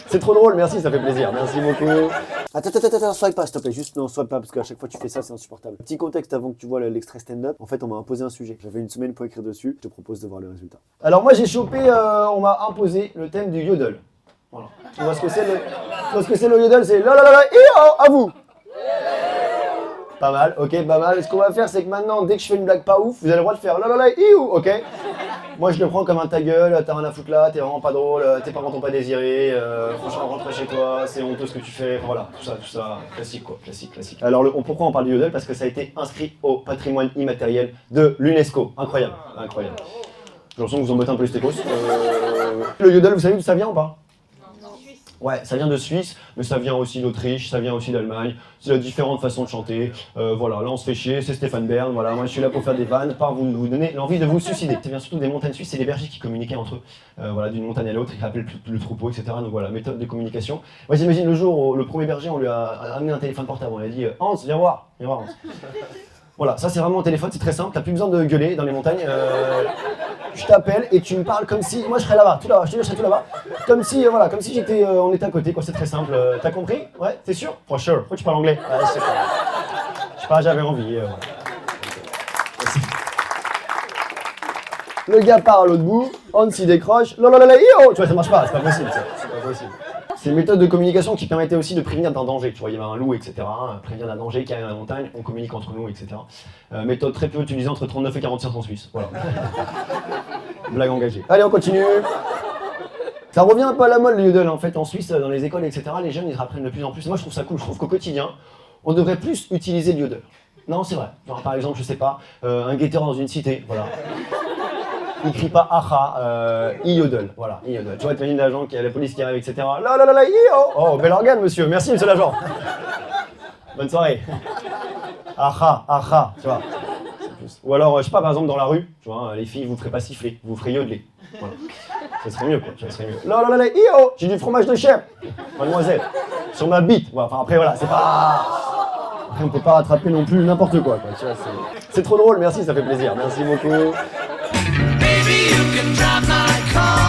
C'est trop drôle, merci, ça fait plaisir. Merci beaucoup. Attends, swipe pas, s'il te plaît. Juste, non, swipe pas, parce qu'à chaque fois que tu fais ça, c'est insupportable. Petit contexte avant que tu vois l'extrait stand-up. En fait, on m'a imposé un sujet. J'avais une semaine pour écrire dessus. Je te propose de voir le résultat. Alors, moi, j'ai chopé, on m'a imposé le thème du yodel. Voilà. Tu vois ce que c'est le yodel? C'est la la la la, et oh, à vous. Pas mal, ok, pas mal. Ce qu'on va faire, c'est que maintenant, dès que je fais une blague pas ouf, vous avez le droit de faire la la la, iou, ok? Moi, je le prends comme un ta gueule, t'as rien à foutre là, t'es vraiment pas drôle, tes parents t'ont pas désiré, franchement, rentre chez toi, c'est honteux ce que tu fais, voilà, tout ça, classique quoi, classique. Alors, pourquoi on parle du yodel? Parce que ça a été inscrit au patrimoine immatériel de l'UNESCO. Incroyable. J'ai l'impression que vous embêtez un peu les stécos. Le yodel, vous savez d'où ça vient ou pas? Ouais, ça vient de Suisse, mais ça vient aussi d'Autriche, ça vient aussi d'Allemagne. C'est différentes façons de chanter. Voilà, là on se fait chier, c'est Stéphane Bern. Voilà, moi je suis là pour faire des vannes, pas vous donner l'envie de vous suicider. Ça vient surtout des montagnes suisses, c'est les bergers qui communiquaient entre eux. Voilà, d'une montagne à l'autre, qui appelaient le troupeau, etc. Donc voilà, méthode de communication. Moi j'imagine le jour où le premier berger, on lui a amené un téléphone portable. On lui a dit Hans, viens voir Hans. Voilà, ça c'est vraiment un téléphone, c'est très simple, t'as plus besoin de gueuler dans les montagnes. Je t'appelle et tu me parles comme si moi je serais là-bas, tout là-bas, je te dis je serais tout là-bas. Comme si j'étais, on était à côté, quoi, c'est très simple. T'as compris? Ouais, t'es sûr? For sure. Pourquoi tu parles anglais? Ouais, je sais pas. Je sais pas, j'avais envie. Voilà. Le gars part à l'autre bout, Hans il décroche, tu vois, ça marche pas, c'est pas possible. C'est une méthode de communication qui permettait aussi de prévenir d'un danger. Tu vois, il y avait un loup, etc. Prévenir d'un danger qui arrive dans la montagne, on communique entre nous, etc. Méthode très peu utilisée entre 39 et 45 en Suisse. Voilà. Blague engagée. Allez, on continue. Ça revient un peu à la mode le yodel en fait en Suisse, dans les écoles, etc. Les jeunes ils apprennent de plus en plus. Moi je trouve ça cool, je trouve qu'au quotidien, on devrait plus utiliser le yodel. Non, c'est vrai. Genre, par exemple, je sais pas, un guetteur dans une cité, voilà. Il crie pas aha, il yodel, voilà, il yodel. Tu vois, t'imagines l'agent qui a la police qui arrive, etc. La la la la, oh, bel organe, monsieur, merci, monsieur l'agent. Bonne soirée. Aha, tu vois. Ou alors, je sais pas, par exemple, dans la rue, tu vois, les filles, vous ferez pas siffler, vous ferez yodeler. Voilà. Ça serait mieux, quoi, ça serait mieux. La la la la, j'ai du fromage de chèvre, mademoiselle, sur ma bite. Voilà, enfin, après, voilà, c'est pas... Après, on peut pas rattraper non plus n'importe quoi, tu vois, c'est trop drôle, merci, ça fait plaisir, merci beaucoup. Baby, you can drive my car.